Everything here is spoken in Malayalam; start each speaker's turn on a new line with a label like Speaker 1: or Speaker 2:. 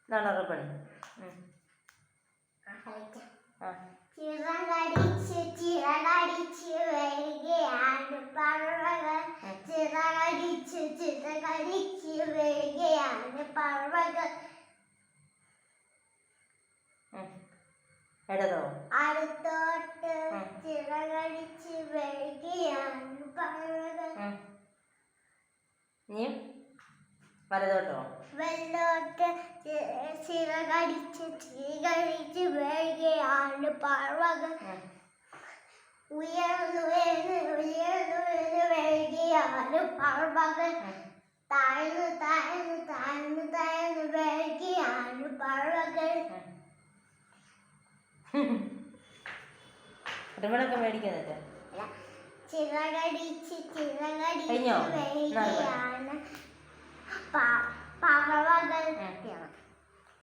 Speaker 1: ഇതാണ് റിബൺ.
Speaker 2: ചിറകടിച്ച് ചിറകടിച്ച് വരികയാണ് പറവകൾ, ചിറകടിച്ച് ചിറകടിച്ച് വരികയാണ് പറവകൾ. അടുത്തോട്ട് ചിറകടിച്ച് വരികയാണ് പറവകൾ.
Speaker 1: വലതോട്ടോ
Speaker 2: വെള്ളോട്ട് ചിറകടിച്ച് ചിറകടിച്ച് വരികയാണ് പറവകൾ. ഉയർന്നുയർന്ന് ഉയർന്നുയർന്ന് വരികയാണ് പറവകൾ. താഴ്ന്നു താഴ്ന്നു താഴ്ന്നു താഴ്ന്നു വരികയാണ് പറവകൾ.
Speaker 1: റിബണൊക്കെ മേടിക്കുന്നില്ല.
Speaker 2: ചിറകടിച്ച് ചിറകടിച്ച് വരികയാണ് പറവകൾ.